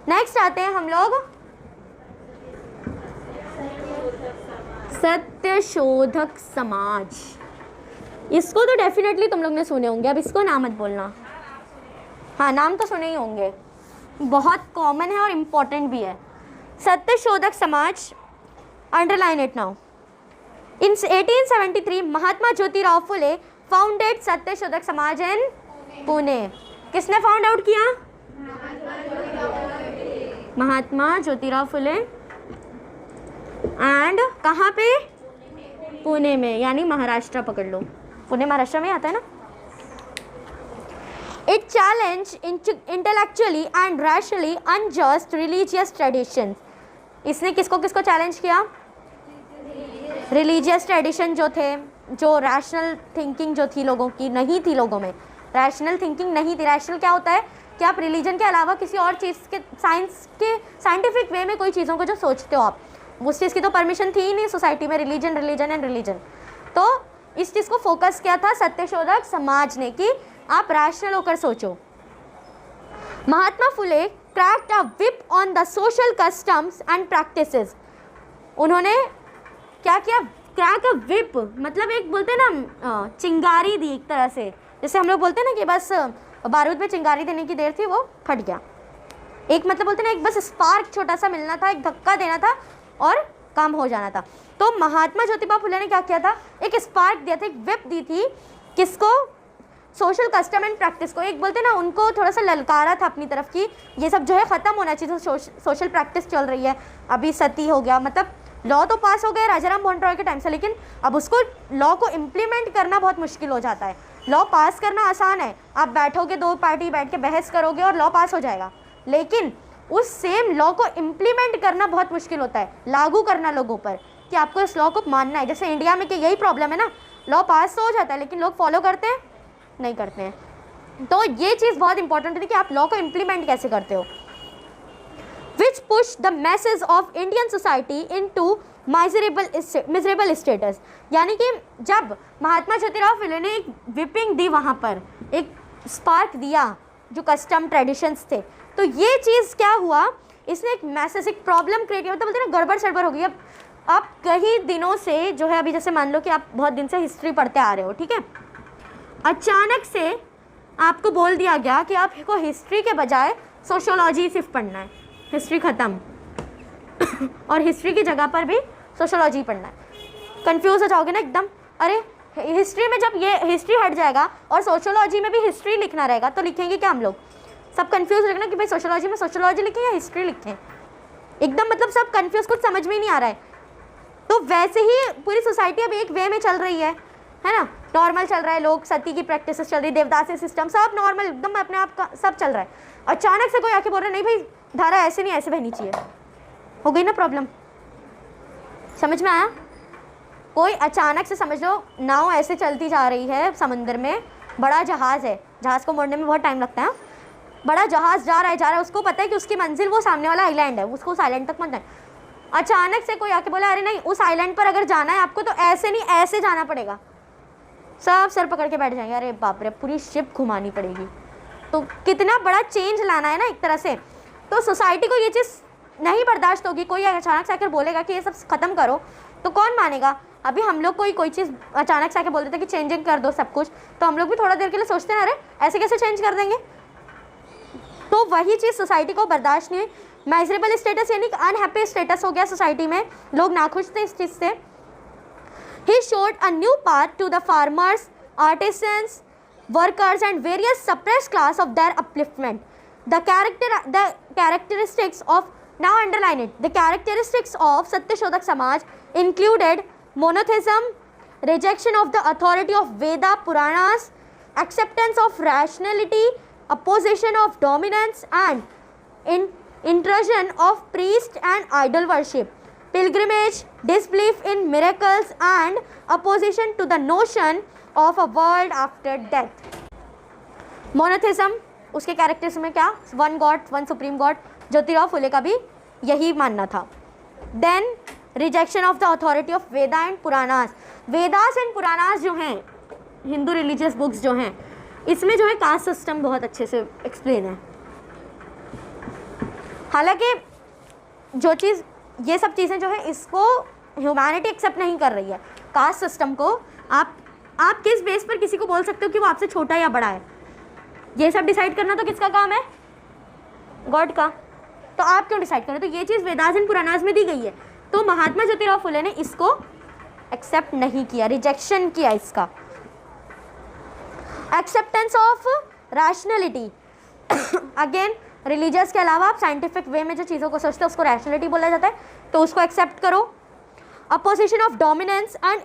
Next आते हैं हम लोग सत्यशोधक समाज। इसको तो डेफिनेटली तुम लोग ने सुने होंगे, अब इसको नाम मत बोलना। हाँ, नाम तो सुने ही होंगे, बहुत कॉमन है और इम्पॉर्टेंट भी है। Satyashodhak Samaj, underline it now. In 1873 Mahatma Jyotirao Phule founded Satyashodhak Samaj इन पुणे। किसने फाउंड आउट किया? महात्मा ज्योतिराव फुले। एंड कहाँ पे? पुणे में, यानी महाराष्ट्र पकड़ लो, पुणे महाराष्ट्र में आता है ना। It challenge intellectually and rationally unjust religious tradition. इसने किसको किसको चैलेंज किया? रिलीजियस ट्रेडिशन जो थे, जो रैशनल थिंकिंग जो थी लोगों की, नहीं थी लोगों में रैशनल थिंकिंग नहीं थी। रैशनल क्या होता है कि आप रिलीजन के अलावा किसी और चीज़ के साइंटिफिक वे में कोई चीज़ों को जो सोचते हो आप, उस चीज़ की तो परमिशन थी ही नहीं सोसाइटी में, रिलीजन एंड रिलीजन। तो इस चीज़ को फोकस किया था सत्यशोधक समाज ने कि आप रैशनल होकर सोचो। Mahatma Phule cracked a whip on the social customs and practices. उन्होंने क्या किया? क्रैक अ विप, मतलब एक बोलते हैं ना चिंगारी दी एक तरह से, जैसे हम लोग बोलते हैं ना कि बस बारूद में चिंगारी देने की देर थी, वो फट गया। एक मतलब बोलते हैं ना, एक बस स्पार्क छोटा सा मिलना था, एक धक्का देना था और काम हो जाना था। तो महात्मा ज्योतिबा फुले ने क्या किया था? एक स्पार्क दिया था, एक विप दी थी। किसको? सोशल कस्टम एंड प्रैक्टिस को। एक बोलते हैं ना, उनको थोड़ा सा ललकारा था अपनी तरफ की, ये सब जो है ख़त्म होना चाहिए। तो सोशल प्रैक्टिस चल रही है अभी, सती हो गया, मतलब लॉ तो पास हो गया राजाराम मोहन रॉय के टाइम से, लेकिन अब उसको लॉ को इम्प्लीमेंट करना बहुत मुश्किल हो जाता है। लॉ पास करना आसान है, आप बैठोगे, दो पार्टी बैठ के बहस करोगे और लॉ पास हो जाएगा, लेकिन उस सेम लॉ को इम्प्लीमेंट करना बहुत मुश्किल होता है, लागू करना लोगों पर कि आपको इस लॉ को मानना है। जैसे इंडिया में कि यही प्रॉब्लम है ना, लॉ पास तो हो जाता है लेकिन लोग फॉलो करते हैं नहीं करते हैं। तो ये चीज़ बहुत इंपॉर्टेंट थी कि आप लॉ को इम्प्लीमेंट कैसे करते हो। Which push the message of Indian society into miserable status. यानी कि जब महात्मा ज्योतिराव फुले ने एक विपिंग दी, वहाँ पर एक स्पार्क दिया जो कस्टम ट्रेडिशंस थे, तो ये चीज़ क्या हुआ, इसने एक मैसेज, एक प्रॉब्लम क्रिएट किया। मतलब बोलते हैं ना, गड़बड़ सड़बड़ हो गई। अब आप कई दिनों से जो है, अभी जैसे मान लो कि आप बहुत दिन से हिस्ट्री पढ़ते आ रहे हो, ठीक है, अचानक से आपको बोल दिया गया कि आपको हिस्ट्री के बजाय सोशियोलॉजी सिर्फ पढ़ना है, हिस्ट्री ख़त्म और हिस्ट्री की जगह पर भी सोशियोलॉजी पढ़ना है। कंफ्यूज हो जाओगे ना एकदम, अरे हिस्ट्री में जब ये हिस्ट्री हट जाएगा और सोशियोलॉजी में भी हिस्ट्री लिखना रहेगा तो लिखेंगे क्या हम लोग? सब कंफ्यूज रखना कि भाई सोशियोलॉजी में सोशियोलॉजी लिखें या हिस्ट्री लिखें, एकदम मतलब सब कंफ्यूज, कुछ समझ में ही नहीं आ रहा है। तो वैसे ही पूरी सोसाइटी अब एक वे में चल रही है ना, नॉर्मल चल रहा है, लोग सती की प्रैक्टिस चल रही है, देवदासी सिस्टम सब नॉर्मल एकदम अपने आप का सब चल रहा है। अचानक से कोई आके बोल रहा है नहीं भाई धारा ऐसे नहीं ऐसे बहनी चाहिए, हो गई ना प्रॉब्लम। समझ में आया? कोई अचानक से, समझ लो नाव ऐसे चलती जा रही है समंदर में, बड़ा जहाज़ है, जहाज़ को मोड़ने में बहुत टाइम लगता है, बड़ा जहाज़ जा रहा है, उसको पता है कि उसकी मंजिल वो सामने वाला आइलैंड है, उसको उस आइलैंड तक पहुंचना है। अचानक से कोई आके बोला अरे नहीं उस आइलैंड पर अगर जाना है आपको तो ऐसे नहीं ऐसे जाना पड़ेगा, सब सर पकड़ के बैठ जाएंगे, अरे बाप रे पूरी शिप घुमानी पड़ेगी। तो कितना बड़ा चेंज लाना है ना एक तरह से। तो सोसाइटी को ये चीज़ नहीं बर्दाश्त होगी, कोई अचानक से आकर बोलेगा कि ये सब ख़त्म करो तो कौन मानेगा। अभी हम लोग कोई चीज़ अचानक से आके बोल देते कि चेंजिंग कर दो सब कुछ, तो हम लोग भी थोड़ा देर के लिए सोचते हैं अरे ऐसे कैसे चेंज कर देंगे। तो वही चीज़ सोसाइटी को बर्दाश्त नहीं हुई। मेजरेबल स्टेटस यानी अनहैप्पी स्टेटस हो गया सोसाइटी में, लोग नाखुश थे इस चीज़ से। He showed a new path to the farmers, artisans, workers and various suppressed class of their upliftment. The characteristics of, now underline it, the characteristics of Satyashodak Samaj included monotheism, rejection of the authority of Veda Puranas, acceptance of rationality, opposition of dominance and intrusion of priest and idol worship, pilgrimage, disbelief in miracles and opposition to the notion of a world after death. Monotheism, उसके characters में क्या, one god, one supreme god, Jyotirao Phule का भी यही मानना था। Then rejection of the authority of Veda and Puranas. Vedas and Puranas जो हैं हिंदू रिलीजियस बुक्स जो हैं, इसमें जो है कास्ट सिस्टम बहुत अच्छे से एक्सप्लेन है। हालांकि जो चीज़, ये सब चीज़ें जो है इसको ह्यूमैनिटी एक्सेप्ट नहीं कर रही है। कास्ट सिस्टम को आप किस बेस पर किसी को बोल सकते हो कि वो आपसे छोटा या बड़ा है? ये सब डिसाइड करना तो किसका काम है? गॉड का। तो आप क्यों डिसाइड करें? तो ये चीज़ वेदास एंड पुराणास में दी गई है। तो महात्मा ज्योतिराव फुले ने इसको एक्सेप्ट नहीं किया, रिजेक्शन किया इसका। Acceptance of rationality, again religious के अलावा आप साइंटिफिक वे में जो चीज़ों को सोचते हो उसको रैशनैलिटी बोला जाता है, तो उसको एक्सेप्ट करो। Opposition of dominance and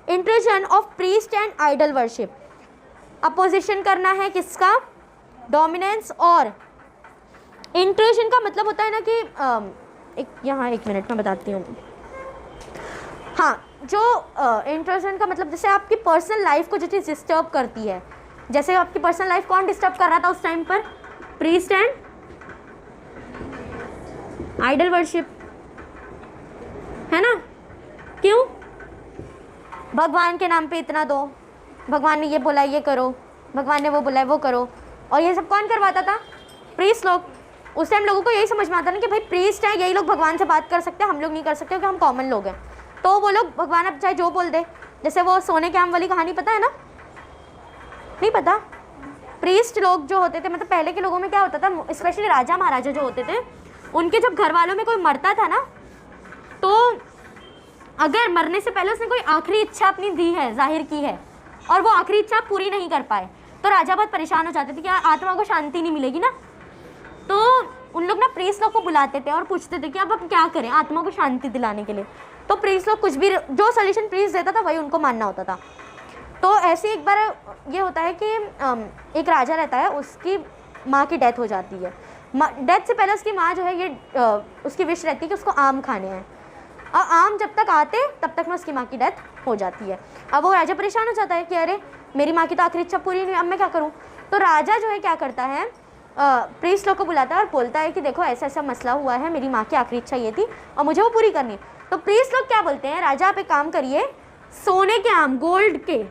intrusion of priest and idol worship, opposition करना है किसका? डोमिनेंस और इंट्रूजन का मतलब होता है ना कि एक मिनट में बताती हूँ। हाँ, जो इंट्रूजन का मतलब जैसे आपकी पर्सनल लाइफ को जो चीज़ डिस्टर्ब करती है, जैसे आपकी पर्सनल लाइफ कौन डिस्टर्ब कर रहा था उस टाइम पर? प्रीस्ट एंड आइडल वर्शिप, है ना? क्यों? भगवान के नाम पे इतना दो, भगवान ने ये बोला ये करो, भगवान ने वो बोला वो करो, और ये सब कौन करवाता था? प्रीस्ट लोग। उस टाइम लोगों को यही समझ में आता ना कि भाई प्रीस्ट है, यही लोग भगवान से बात कर सकते हैं, हम लोग नहीं कर सकते क्योंकि हम कॉमन लोग हैं। तो वो लोग भगवान अब चाहे जो बोल दे, जैसे वो सोने के आम वाली कहानी पता है ना? नहीं पता? प्रीस्ट लोग जो होते थे, मतलब पहले के लोगों में क्या होता था, स्पेशली राजा महाराजा जो होते थे, उनके जब घर वालों में कोई मरता था ना, तो अगर मरने से पहले उसने कोई आखिरी इच्छा अपनी दी है, जाहिर की है, और वो आखिरी इच्छा पूरी नहीं कर पाए, तो राजा बहुत परेशान हो जाते थे कि आत्मा को शांति नहीं मिलेगी ना। तो उन लोग ना प्रीस्ट लोग को बुलाते थे और पूछते थे कि अब क्या करें आत्मा को शांति दिलाने के लिए। तो प्रीस्ट लोग कुछ भी, जो सोल्यूशन प्रीस्ट देता था वही उनको मानना होता था। तो ऐसे एक बार ये होता है कि एक राजा रहता है, उसकी माँ की डेथ हो जाती है। डेथ से पहले उसकी माँ जो है ये उसकी विश रहती है कि उसको आम खाने हैं, और आम जब तक आते तब तक में उसकी माँ की डेथ हो जाती है। अब वो राजा परेशान हो जाता है कि अरे मेरी माँ की तो आखिरी इच्छा पूरी नहीं, अब मैं क्या करूँ? तो राजा जो है क्या करता है, प्रीस्ट लोग को बुलाता है और बोलता है कि देखो ऐसा ऐसा मसला हुआ है, मेरी माँ की आखिरी इच्छा ये थी और मुझे वो पूरी करनी है। तो प्रीस्ट लोग क्या बोलते हैं, राजा आप एक काम करिए, सोने के आम, गोल्ड के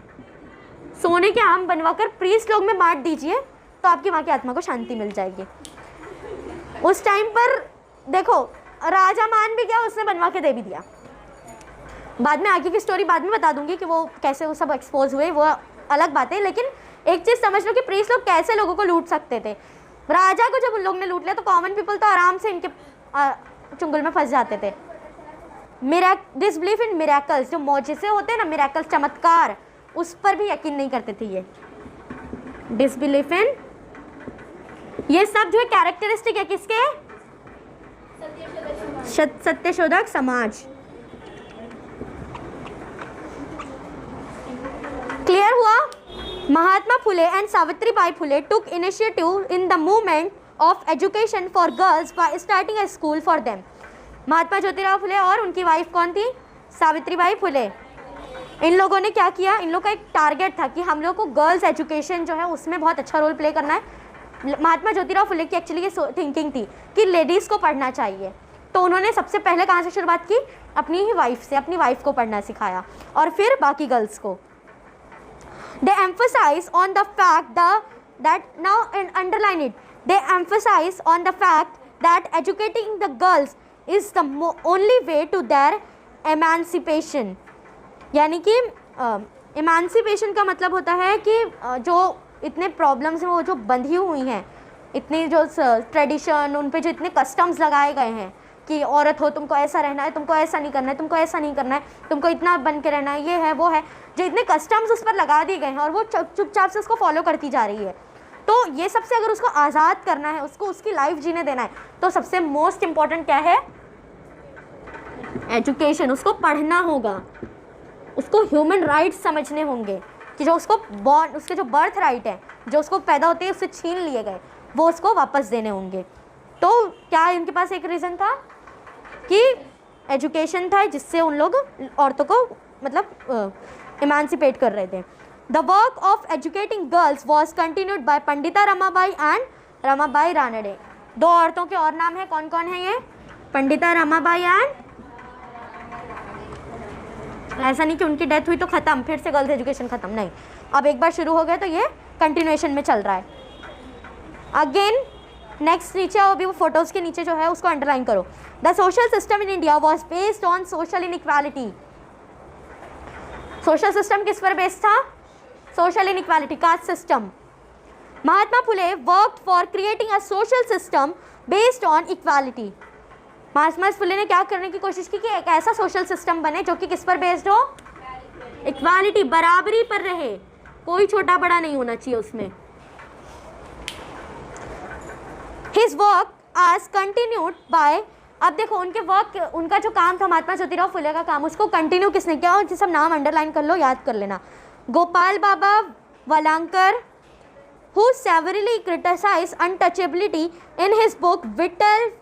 सोने के आम बनवाकर प्रीस्ट लोग में बांट दीजिए, तो आपकी माँ की आत्मा को शांति मिल जाएगी। उस टाइम पर देखो राजा मान भी गया, उसने बनवा के दे भी दिया। बाद में आगे की स्टोरी बाद में बता दूंगी कि वो कैसे वो सब एक्सपोज हुए, वो अलग बात है। लेकिन एक चीज़ समझ लो कि प्रीस्ट लोग कैसे लोगों को लूट सकते थे। राजा को जब उन लोग ने लूट लिया तो कॉमन पीपल तो आराम से इनके चुंगल में फंस जाते थे। डिसबिलीफ इन मिरेकल्स, जो मौजिज़े होते हैं ना, मिरेकल्स, चमत्कार, उस पर भी यकीन नहीं करते थे ये। डिसबिलीफ इन, ये सब जो है कैरेक्टरिस्टिक है किसके? सत्यशोधक समाज। क्लियर हुआ? Mahatma Phule and Savitri Bai Phule took initiative in the movement of education for girls by starting a school for them. Mahatma Jyotirao Phule और उनकी वाइफ कौन थी? सावित्री बाई फुले। इन लोगों ने क्या किया, इन लोग का एक टारगेट था कि हम लोग को गर्ल्स एजुकेशन जो है उसमें बहुत अच्छा रोल प्ले करना है। महात्मा ज्योतिराव फुले की एक्चुअली ये थिंकिंग थी कि लेडीज़ को पढ़ना चाहिए, तो उन्होंने सबसे पहले कहाँ से शुरुआत की? अपनी ही वाइफ से, अपनी वाइफ को पढ़ना सिखाया और फिर बाकी गर्ल्स को। They emphasize on the fact that now and underline it, they emphasize on the fact that educating the girls is the only way to their emancipation। यानी कि emancipation का मतलब होता है कि जो इतने प्रॉब्लम्स हैं वो जो बंधी हुई हैं, इतनी जो ट्रेडिशन, उन पे जो इतने कस्टम्स लगाए गए हैं कि औरत हो तुमको ऐसा रहना है, तुमको ऐसा नहीं करना है, तुमको ऐसा नहीं करना है, तुमको इतना बन के रहना है, ये है वो है, जो इतने कस्टम्स उस पर लगा दिए गए हैं और वो चुपचाप से उसको फॉलो करती जा रही है। तो ये सबसे अगर उसको आज़ाद करना है, उसको उसकी लाइफ जीने देना है, तो सबसे मोस्ट इम्पॉर्टेंट क्या है? एजुकेशन। उसको पढ़ना होगा, उसको ह्यूमन राइट्स समझने होंगे कि जो उसको बॉर्न, उसके जो बर्थ राइट है, जो उसको पैदा होते ही उससे छीन लिए गए, वो उसको वापस देने होंगे। तो क्या इनके पास एक रीज़न था कि एजुकेशन था, जिससे उन लोग औरतों को मतलब इमांसिपेट कर रहे थे। The work of educating girls was continued by Pandita Ramabai and Ramabai Ranade. दो औरतों के और नाम है, कौन कौन है ये? पंडिता रमाबाई एंड, ऐसा नहीं कि उनकी डेथ हुई तो ख़त्म, फिर से गर्ल्स एजुकेशन ख़त्म, नहीं, अब एक बार शुरू हो गया तो ये कंटिन्यूएशन में चल रहा है। अगेन नेक्स्ट नीचे आओ, अभी वो फोटोज़ के नीचे जो है उसको अंडरलाइन करो। The social system in India was based on social inequality. Social system किस पर बेस्ड था? Social inequality, caste system. Mahatma Phule worked for creating a social system based on equality. Mahatma Phule ने क्या करने की कोशिश की कि एक ऐसा सोशल सिस्टम बने जो कि किस पर बेस्ड हो? इक्वालिटी, बराबरी पर रहे, कोई छोटा बड़ा नहीं होना चाहिए उसमें। His work as continued by, अब देखो उनके वर्क, उनका जो काम था महात्मा ज्योतिराव फुले का काम, उसको कंटिन्यू किसने किया? और सब नाम अंडरलाइन कर लो, याद कर लेना। गोपाल बाबा वलांकर, who severely criticized untouchability in his book Vittal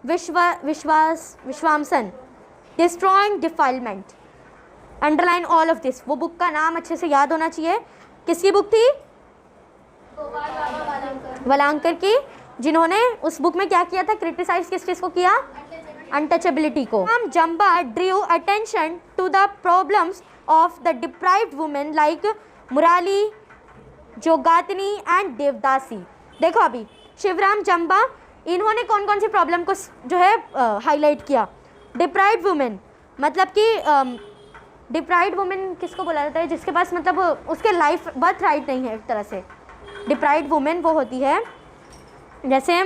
Vishwamsan, Destroying Defilement. Underline all of this. वो बुक का नाम अच्छे से याद होना चाहिए। किसकी बुक थी? वलांकर की, जिन्होंने उस बुक में क्या किया था? क्रिटिसाइज किस चीज़ को किया? अनटचेबिलिटी को। जम्बा drew attention to the problems of the deprived women like Murali, Jogatni and Devadasi. देखो अभी शिवराम जम्बा, इन्होंने कौन कौन सी प्रॉब्लम को जो है हाईलाइट किया? डिप्राइव्ड वुमेन, मतलब कि डिप्राइव्ड वुमेन किसको बोला जाता है? जिसके पास मतलब उसके लाइफ बर्थ राइट नहीं है। एक तरह से डिप्राइव्ड वुमेन वो होती है जैसे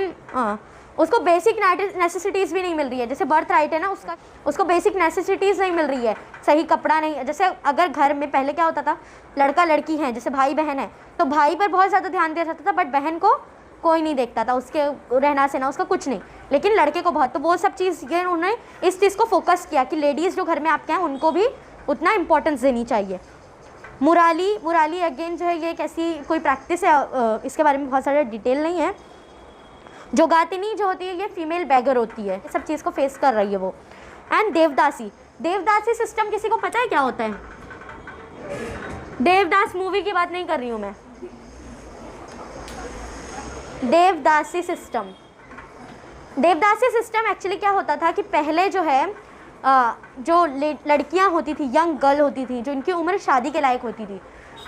उसको बेसिक नेसेसिटीज़ भी नहीं मिल रही है। जैसे बर्थ राइट है ना उसका, उसको बेसिक नेसेसिटीज़ नहीं मिल रही है, सही कपड़ा नहीं। जैसे अगर घर में पहले क्या होता था, लड़का लड़की हैं, जैसे भाई बहन है, तो भाई पर बहुत ज़्यादा ध्यान दिया जाता था, बट बहन को कोई नहीं देखता था, उसके रहना सहना उसका कुछ नहीं, लेकिन लड़के को बहुत। तो वो सब चीज़ ये उन्होंने इस चीज़ को फोकस किया कि लेडीज़ जो घर में आपके हैं उनको भी उतना इम्पोर्टेंस देनी चाहिए। मुराली अगेन जो है ये एक ऐसी कोई प्रैक्टिस है, इसके बारे में बहुत सारा डिटेल नहीं है। जोगातिनी जो होती है ये फीमेल बैगर होती है, सब चीज़ को फेस कर रही है वो। एंड देवदासी सिस्टम किसी को पता है क्या होता है? देवदास मूवी की बात नहीं कर रही हूँ मैं। देवदासी सिस्टम एक्चुअली क्या होता था कि पहले जो है जो लड़कियां होती थी, यंग गर्ल होती थी, जो इनकी उम्र शादी के लायक होती थी,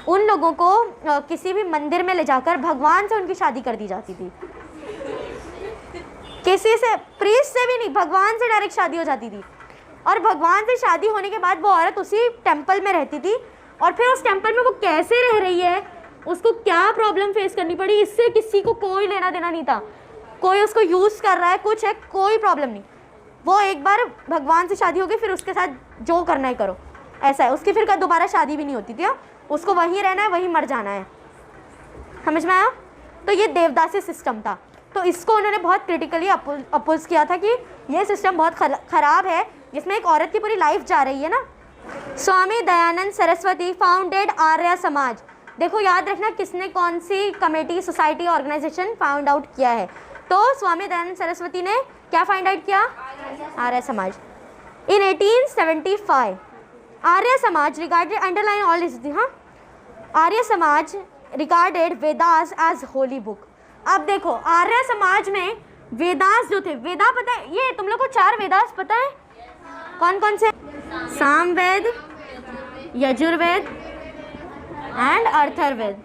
उन लोगों को किसी भी मंदिर में ले जाकर भगवान से उनकी शादी कर दी जाती थी। किसी से, प्रीस्ट से भी नहीं, भगवान से डायरेक्ट शादी हो जाती थी। और भगवान से शादी होने के बाद वो औरत उसी टेम्पल में रहती थी, और फिर उस टेम्पल में वो कैसे रह रही है, उसको क्या प्रॉब्लम फेस करनी पड़ी, इससे किसी को कोई लेना देना नहीं था। कोई उसको यूज़ कर रहा है, कुछ है, कोई प्रॉब्लम नहीं। वो एक बार भगवान से शादी हो गई, फिर उसके साथ जो करना है करो, ऐसा है। उसकी फिर दोबारा शादी भी नहीं होती थी, उसको वहीं रहना है, वहीं मर जाना है। समझ में आया? तो ये देवदासी सिस्टम था। तो इसको उन्होंने बहुत क्रिटिकली अपोज किया था कि ये सिस्टम बहुत ख़राब है, जिसमें एक औरत की पूरी लाइफ जा रही है ना। स्वामी दयानंद सरस्वती फाउंडेड आर्य समाज। देखो याद रखना किसने कौन सी committee, society, organisation found out किया है। तो स्वामी दयानंद सरस्वती ने क्या फाइंड आउट किया? आर्य समाज। इन 1875 आर्य Samaj regarded, underline all is, हाँ, Arya Samaj regarded Vedas as holy book. अब देखो आर्य समाज में वेदास जो थे, वेदा पता है, ये तुम लोग को 4 वेदास पता है कौन कौन से? सामवेद, यजुर्वेद एंड अर्थर्वेद।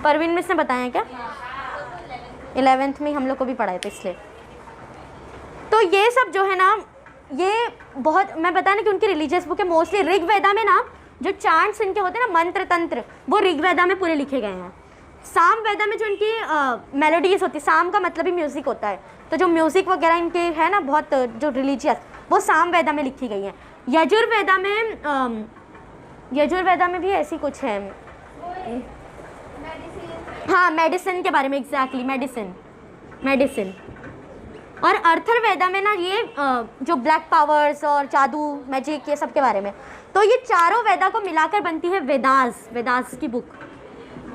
परवीन मिस ने बताया क्या? 11th में हम लोग को भी पढ़ाए थे इसलिए। तो ये सब जो है ना, ये बहुत, मैं बताया ना कि उनकी रिलीजियस बुक है। मोस्टली ऋग्वेदा में ना जो चांट्स इनके होते हैं ना, मंत्र तंत्र, वो ऋग्वेदा में पूरे लिखे गए हैं। सामवेदा में जो इनकी मेलोडीज होती है, साम का मतलब ही म्यूज़िक होता है, तो जो म्यूज़िक वगैरह इनके है ना बहुत जो रिलीजियस, वो सामवेदा में लिखी गई हैं। यजुर्वेदा में भी ऐसी कुछ है, हाँ, मेडिसिन के बारे में, एग्जैक्टली मेडिसिन। और अर्थर्वेदा में ना ये जो ब्लैक पावर्स और जादू, मैजिक, ये सब के बारे में। तो ये चारों वेदा को मिलाकर बनती है वेदास की बुक।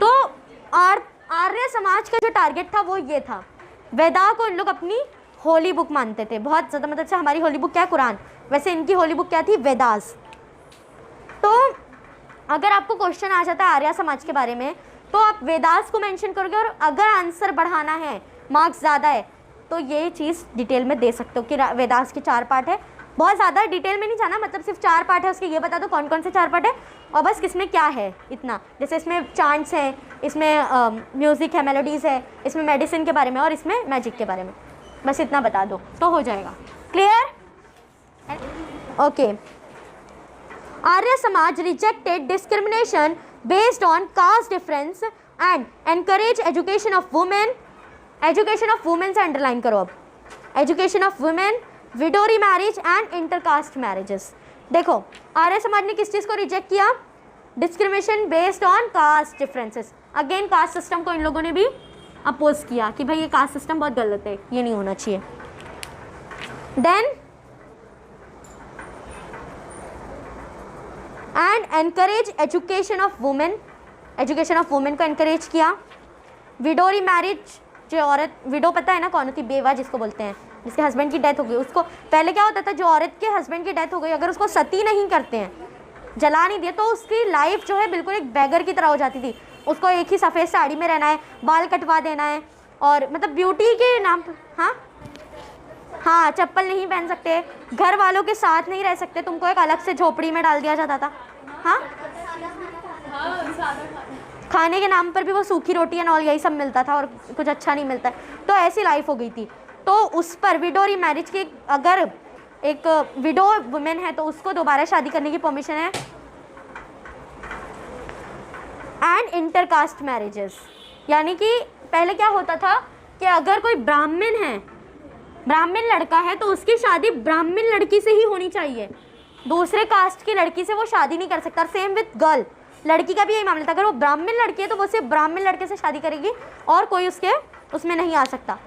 तो आर्य समाज का जो टारगेट था वो ये था, वेदा को इन लोग अपनी होली बुक मानते थे बहुत ज़्यादा। मतलब से हमारी होली बुक क्या है? कुरान। वैसे इनकी होली बुक क्या थी? वेदास। तो अगर आपको क्वेश्चन आ जाता है आर्य समाज के बारे में, तो आप वेदास को मेंशन करोगे, और अगर आंसर बढ़ाना है, मार्क्स ज़्यादा है, तो ये चीज़ डिटेल में दे सकते हो कि वेदास के 4 पार्ट है। बहुत ज़्यादा डिटेल में नहीं जाना, मतलब सिर्फ 4 पार्ट है, उसके ये बता दो कौन कौन से 4 पार्ट है, और बस किसमें क्या है इतना। जैसे इसमें चांट्स हैं, इसमें म्यूज़िक है, मेलोडीज़ है, इसमें मेडिसिन के बारे में और इसमें मैजिक के बारे में। बस इतना बता दो तो हो जाएगा। Clear? Okay. Arya Samaj rejected discrimination based on caste difference and encourage education of women. Education of women से अंडरलाइन करो अब, education of women, widow marriage and intercaste marriages. देखो आर्य समाज ने किस चीज़ को रिजेक्ट किया? Discrimination based on caste differences. Again caste system को इन लोगों ने भी अपोज किया कि भाई ये कास्ट सिस्टम बहुत गलत है, ये नहीं होना चाहिए। Then and encourage education of women, education of women को एनकरेज किया। विडोरी मैरिज, जो औरत, विडो पता है ना कौन होती? बेवा जिसको बोलते हैं, जिसके हस्बैंड की डेथ हो गई। उसको पहले क्या होता था, जो औरत के हस्बैंड की डेथ हो गई अगर उसको सती नहीं करते हैं, जला नहीं दिया, तो उसकी लाइफ जो है बिल्कुल एक बैगर की तरह हो जाती थी। उसको एक ही सफ़ेद साड़ी में रहना है, बाल कटवा देना है, और मतलब ब्यूटी के नाम पर, हाँ चप्पल नहीं पहन सकते, घर वालों के साथ नहीं रह सकते, तुमको एक अलग से झोपड़ी में डाल दिया जाता था। हाँ खाने के नाम पर भी वो सूखी रोटी एंड ऑल यही सब मिलता था और कुछ अच्छा नहीं मिलता, तो ऐसी लाइफ हो गई थी। तो उस पर विडो मैरिज की, अगर एक विडो वुमेन है तो उसको दोबारा शादी करने की परमिशन है। एंड इंटरकास्ट मैरिजेस, यानी कि पहले क्या होता था कि अगर कोई ब्राह्मण है, ब्राह्मण लड़का है, तो उसकी शादी ब्राह्मण लड़की से ही होनी चाहिए, दूसरे कास्ट की लड़की से वो शादी नहीं कर सकता। सेम विथ गर्ल, लड़की का भी यही मामला था, अगर वो ब्राह्मण लड़की है तो वो सिर्फ ब्राह्मण लड़के से शादी करेगी और कोई उसमें नहीं आ सकता।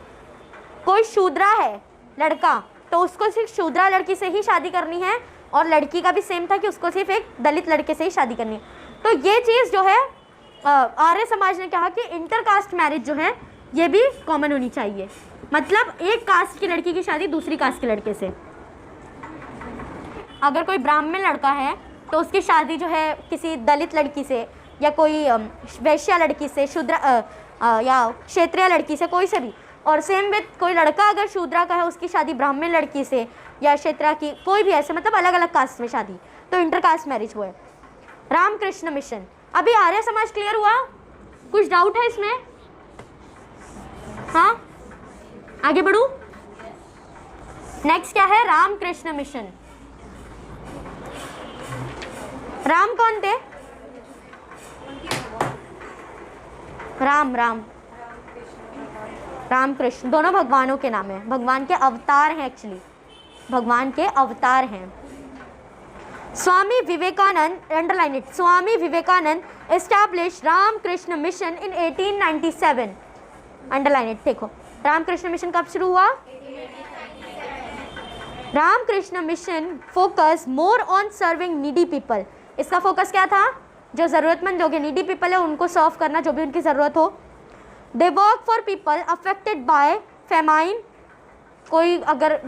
कोई शूद्रा है लड़का तो उसको सिर्फ शूद्रा लड़की से ही शादी करनी है, और लड़की का भी सेम था कि उसको सिर्फ एक दलित लड़के से ही शादी करनी है। तो ये चीज़ जो है आर्य समाज ने कहा कि इंटरकास्ट मैरिज जो है ये भी कॉमन होनी चाहिए, मतलब एक कास्ट की लड़की की शादी दूसरी कास्ट के लड़के से। अगर कोई ब्राह्मण लड़का है तो उसकी शादी जो है किसी दलित लड़की से या कोई वैश्या लड़की से, शूद्र या क्षेत्रीय लड़की से, कोई से भी। और सेम विथ कोई लड़का अगर शूद्रा का है उसकी शादी ब्राह्मण लड़की से या क्षेत्रा की, कोई भी ऐसे, मतलब अलग अलग कास्ट में शादी, तो इंटरकास्ट मैरिज वो है। रामकृष्ण मिशन, अभी आर्य समाज क्लियर हुआ? कुछ डाउट है इसमें? हाँ आगे बढ़ूं? नेक्स्ट क्या है? रामकृष्ण मिशन। राम कौन थे? राम कृष्ण, दोनों भगवानों के नाम है, भगवान के अवतार हैं, एक्चुअली भगवान के अवतार हैं। Swami Vivekananda, underline it, Swami Vivekananda establish Ramakrishna mission in 1897। Underline it. देखो रामकृष्ण मिशन कब शुरू हुआ? Ramakrishna mission focus more on serving needy people. इसका फोकस क्या था? जो ज़रूरतमंद लोग हैं, नीडी पीपल है, उनको सर्व करना, जो भी उनकी ज़रूरत हो। They work for people affected by famine, कोई अगर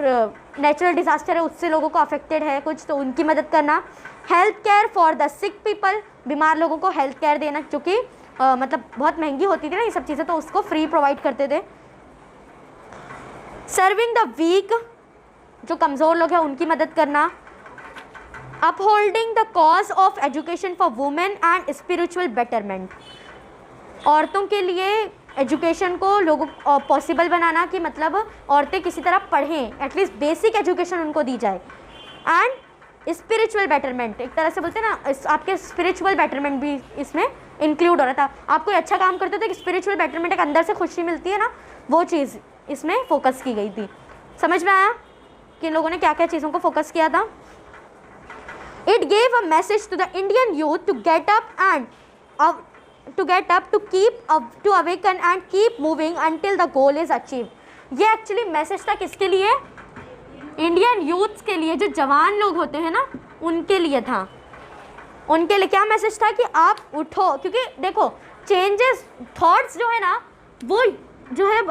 नेचुरल डिज़ास्टर है उससे लोगों को अफेक्टेड है कुछ, तो उनकी मदद करना। Health care for the sick people, बीमार लोगों को हेल्थ केयर देना, क्योंकि मतलब बहुत महंगी होती थी ना ये सब चीज़ें, तो उसको फ्री प्रोवाइड करते थे। सर्विंग द वीक, जो कमज़ोर लोग हैं उनकी मदद करना। Upholding the cause of education for women and spiritual betterment, औरतों के लिए एजुकेशन को लोगों पॉसिबल बनाना, कि मतलब औरतें किसी तरह पढ़ें, एटलीस्ट बेसिक एजुकेशन उनको दी जाए। एंड स्पिरिचुअल बेटरमेंट, एक तरह से बोलते हैं ना, आपके स्पिरिचुअल बेटरमेंट भी इसमें इंक्लूड हो रहा था। आप कोई अच्छा काम करते थे कि स्पिरिचुअल बेटरमेंट, एक अंदर से खुशी मिलती है ना, वो चीज़ इसमें फोकस की गई थी। समझ में आया कि इन लोगों ने क्या क्या चीज़ों को फोकस किया था? It gave a message to the Indian youth to get up and to awaken and keep moving until the goal is achieved. ये एक्चुअली मैसेज था किसके लिए? इंडियन यूथ्स के लिए, जो जवान लोग होते हैं ना, उनके लिए था। उनके लिए क्या मैसेज था? कि आप उठो, क्योंकि देखो चेंजेस, थॉट्स जो है ना, वो जो है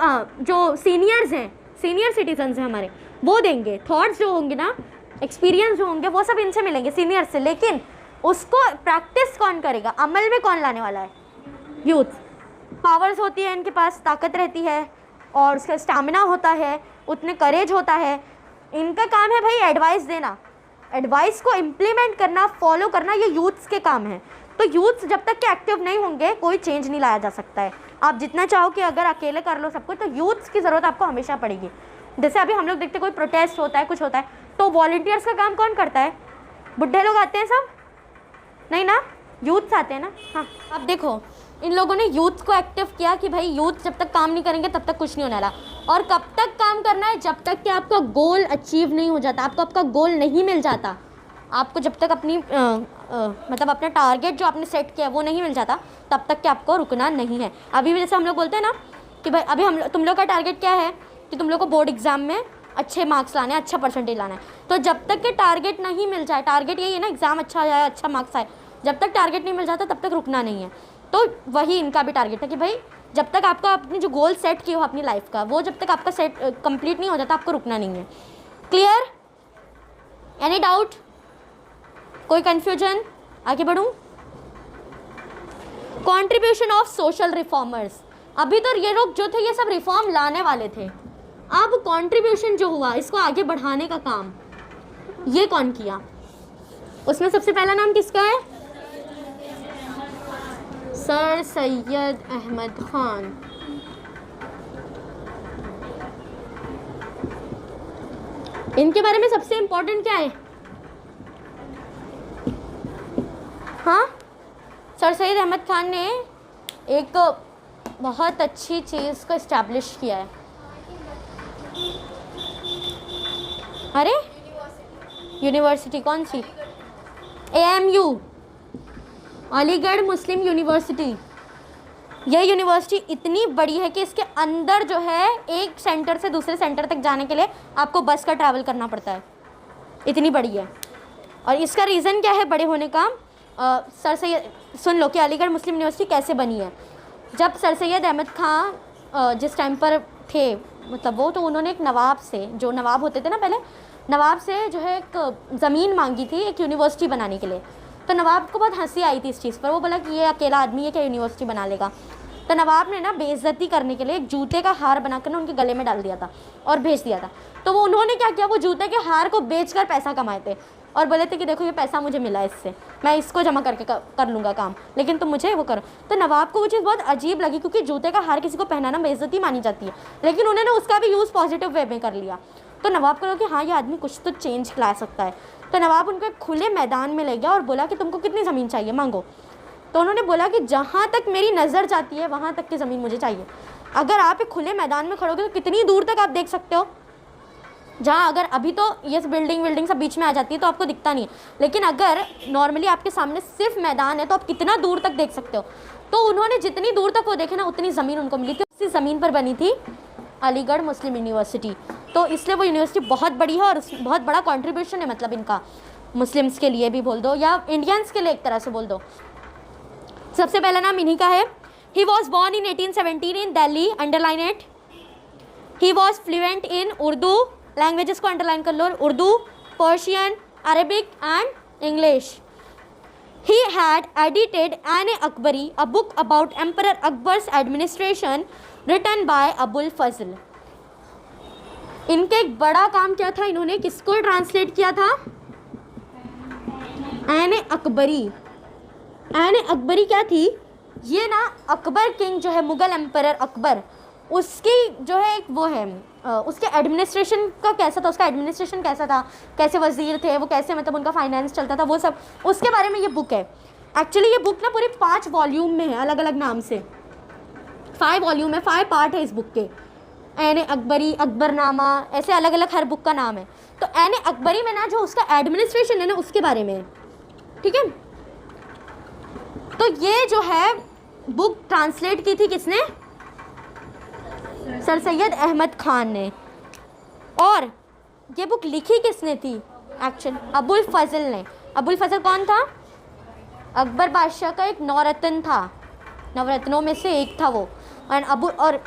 जो सीनियर्स हैं, सीनियर सिटीजन्स हैं हमारे, वो देंगे। थॉट्स जो होंगे ना, एक्सपीरियंस जो होंगे, वो सब इनसे मिलेंगे, सीनियर से। लेकिन उसको प्रैक्टिस कौन करेगा, अमल में कौन लाने वाला है? यूथ। पावर्स होती है इनके पास, ताकत रहती है और उसका स्टैमिना होता है, उतने करेज होता है। इनका काम है भाई एडवाइस देना, एडवाइस को इम्प्लीमेंट करना, फॉलो करना, ये यूथ्स के काम है। तो यूथ जब तक के एक्टिव नहीं होंगे कोई चेंज नहीं लाया जा सकता है। आप जितना चाहो कि अगर अकेले कर लो सब कुछ, तो यूथ्स की ज़रूरत आपको हमेशा पड़ेगी। जैसे अभी हम लोग देखते कोई प्रोटेस्ट होता है, कुछ होता है, तो वॉलंटियर्स का काम कौन करता है? बुढ़े लोग आते हैं सब? नहीं ना, यूथ्स आते हैं ना। हाँ, अब देखो इन लोगों ने यूथ को एक्टिव किया कि भाई यूथ जब तक काम नहीं करेंगे तब तक कुछ नहीं होने वाला। और कब तक काम करना है? जब तक कि आपका गोल अचीव नहीं हो जाता, आपको आपका गोल नहीं मिल जाता, आपको जब तक अपनी मतलब अपना टारगेट जो आपने सेट किया है वो नहीं मिल जाता, तब तक कि आपको रुकना नहीं है। अभी भी जैसे हम लोग बोलते हैं ना कि भाई अभी तुम लोग का टारगेट क्या है कि तुम लोग को बोर्ड एग्जाम में अच्छे मार्क्स लाने हैं, अच्छा परसेंटेज लाना है। तो जब तक कि टारगेट नहीं मिल जाए, टारगेट यही है ना, एग्जाम अच्छा जाए, अच्छा मार्क्स आए, जब तक टारगेट नहीं मिल जाता तब तक रुकना नहीं है। तो वही इनका भी टारगेट है कि भाई जब तक आपका अपनी जो गोल सेट किया हो अपनी लाइफ का, वो जब तक आपका सेट कंप्लीट नहीं हो जाता आपको रुकना नहीं है। क्लियर? Any doubt? कोई कन्फ्यूजन? आगे बढ़ूं? Contribution of social reformers. अभी तो ये लोग जो थे ये सब रिफॉर्म लाने वाले थे, अब कंट्रीब्यूशन जो हुआ इसको आगे बढ़ाने का काम ये कौन किया? उसमें सबसे पहला नाम किसका है? सर सैयद अहमद खान। इनके बारे में सबसे इम्पोर्टेंट क्या है? हाँ, सर सैयद अहमद खान ने एक बहुत अच्छी चीज़ को इस्टेब्लिश किया है। अरे यूनिवर्सिटी कौन सी? AMU, Aligarh Muslim university. यह यूनिवर्सिटी इतनी बड़ी है कि इसके अंदर जो है एक सेंटर से दूसरे सेंटर तक जाने के लिए आपको बस का ट्रैवल करना पड़ता है, इतनी बड़ी है। और इसका रीज़न क्या है बड़े होने का? सर सैयद, सुन लो कि अलीगढ़ मुस्लिम यूनिवर्सिटी कैसे बनी है। जब सर सैयद अहमद खां जिस टाइम पर थे, मतलब वो तो उन्होंने एक नवाब से, जो नवाब होते थे ना पहले, नवाब से जो है एक ज़मीन मांगी थी एक यूनिवर्सिटी बनाने के लिए। तो नवाब को बहुत हंसी आई थी इस चीज़ पर। वो बोला कि ये अकेला आदमी है क्या यूनिवर्सिटी बना लेगा? तो नवाब ने ना बेइज्जती करने के लिए एक जूते का हार बनाकर ना उनके गले में डाल दिया था और भेज दिया था। तो वो उन्होंने क्या किया, वो जूते के हार को बेचकर पैसा कमाए थे और बोले थे कि देखो ये पैसा मुझे मिला, इससे मैं इसको जमा करके कर लूँगा काम, लेकिन तुम मुझे वो करो। तो नवाब को वो चीज़ बहुत अजीब लगी, क्योंकि जूते का हार किसी को पहनाना बेइज्जती मानी जाती है, लेकिन उन्होंने उसका भी यूज़ पॉजिटिव वे में कर लिया। तो नवाब को लगा कि हाँ ये आदमी कुछ तो चेंज ला सकता है। तो नवाब उनको एक खुले मैदान में ले गया और बोला कि तुमको कितनी ज़मीन चाहिए, मांगो। तो उन्होंने बोला कि जहाँ तक मेरी नज़र जाती है वहाँ तक की ज़मीन मुझे चाहिए। अगर आप एक खुले मैदान में खड़ोगे तो कितनी दूर तक आप देख सकते हो, जहाँ अगर अभी तो ये बिल्डिंग सब बीच में आ जाती है तो आपको दिखता नहीं है, लेकिन अगर नॉर्मली आपके सामने सिर्फ मैदान है तो आप कितना दूर तक देख सकते हो। तो उन्होंने जितनी दूर तक वो देखे ना उतनी ज़मीन उनको मिली थी। उसी ज़मीन पर बनी थी अलीगढ़ मुस्लिम यूनिवर्सिटी। तो इसलिए वो यूनिवर्सिटी बहुत बड़ी है और बहुत बड़ा कंट्रीब्यूशन है, मतलब इनका मुस्लिम्स के लिए भी बोल दो या इंडियंस के लिए एक तरह से बोल दो। सबसे पहला नाम इन्हीं का है। He was born in 1817 in Delhi, underline it. He was fluent in Urdu, languages को अंडरलाइन कर लो, Urdu, Persian, Arabic and English. He had edited An-e-Akbari, a book about Emperor Akbar's administration, written by Abul Fazl. इनके एक बड़ा काम क्या था, इन्होंने किसको ट्रांसलेट किया था? An-e-Akbari। An-e-Akbari क्या थी? ये ना अकबर किंग जो है, मुगल एम्परर अकबर, उसकी जो है एक वो है, उसके एडमिनिस्ट्रेशन का कैसा था, उसका एडमिनिस्ट्रेशन कैसा था, कैसे वजीर थे वो, कैसे मतलब उनका फाइनेंस चलता था, वो सब उसके बारे में ये बुक है। एक्चुअली ये बुक ना पूरे 5 वॉल्यूम में है, अलग अलग नाम से 5 वॉल्यूम है, 5 पार्ट है इस बुक के। An-e-Akbari, अकबरनामा, ऐसे अलग अलग हर बुक का नाम है। तो An-e-Akbari में ना जो उसका एडमिनिस्ट्रेशन है ना उसके बारे में, ठीक है। तो ये जो है बुक ट्रांसलेट की थी किसने? सर सैयद अहमद खान ने। और ये बुक लिखी किसने थी? एक्चुअली अबुल फजल ने। अबुल फजल कौन था? अकबर बादशाह का एक नौरत्न था, नवरत्नों में से एक था वो। और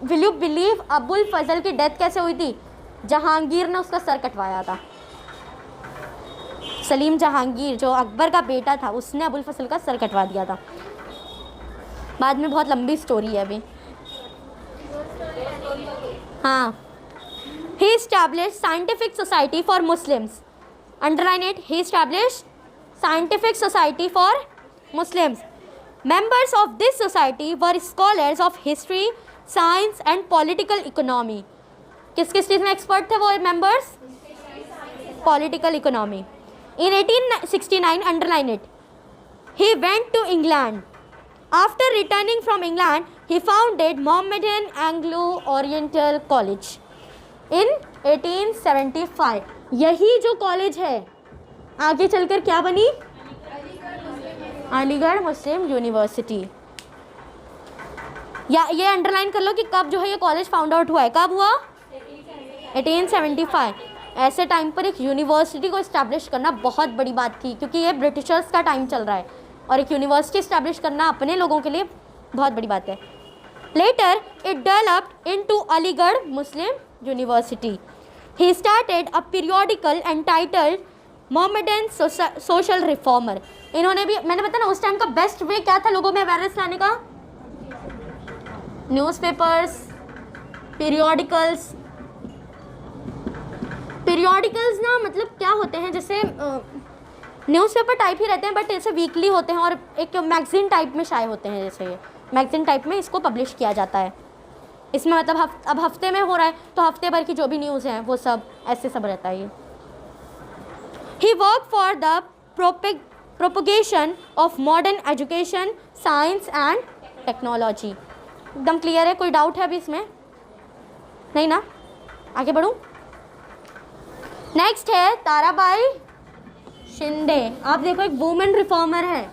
विल यू बिलीव अबुल फजल की डेथ कैसे हुई थी? जहांगीर ने उसका सर कटवाया था। सलीम जहांगीर जो अकबर का बेटा था उसने अबुल फजल का सर कटवा दिया था। बाद में बहुत लंबी स्टोरी है अभी। हाँ, he established scientific society for Muslims, underline it, he established scientific society for Muslims. Members of this society were scholars of history, science and political economy. किस किस चीज़ में एक्सपर्ट थे वो members? Political economy. In 1869, underline it, he went to England. After returning from England, he founded Mohammedan Anglo-Oriental College in 1875. यही जो college है आगे चलकर क्या बनी? Aligarh Muslim university. या ये अंडरलाइन कर लो कि कब जो है ये कॉलेज फाउंड आउट हुआ है. कब हुआ? 1875. ऐसे टाइम पर एक यूनिवर्सिटी को इस्टेब्लिश करना बहुत बड़ी बात थी, क्योंकि ये ब्रिटिशर्स का टाइम चल रहा है और एक यूनिवर्सिटी इस्टेब्लिश करना अपने लोगों के लिए बहुत बड़ी बात है. Later it developed into Aligarh Muslim university. He started a periodical entitled Mohammedan social reformer. इन्होंने भी, मैंने बताया ना उस टाइम का बेस्ट वे क्या था लोगों में अवेयरनेस लाने का? Newspapers, periodicals. पीरियोडिकल्स ना मतलब क्या होते हैं, जैसे न्यूज़पेपर टाइप ही रहते हैं बट ऐसे वीकली होते हैं और एक मैगज़ीन टाइप में शाये होते हैं. जैसे ये मैगज़ीन टाइप में इसको पब्लिश किया जाता है. इसमें मतलब अब हफ्ते में हो रहा है तो हफ्ते भर की जो भी न्यूज़ हैं वो सब ऐसे सब रहता है ये. He work for the propagation of modern education, science and technology. एकदम क्लियर है? कोई डाउट है अभी इसमें? नहीं ना? आगे बढ़ूँ. नेक्स्ट है ताराबाई शिंदे. आप देखो एक वुमेन रिफॉर्मर है.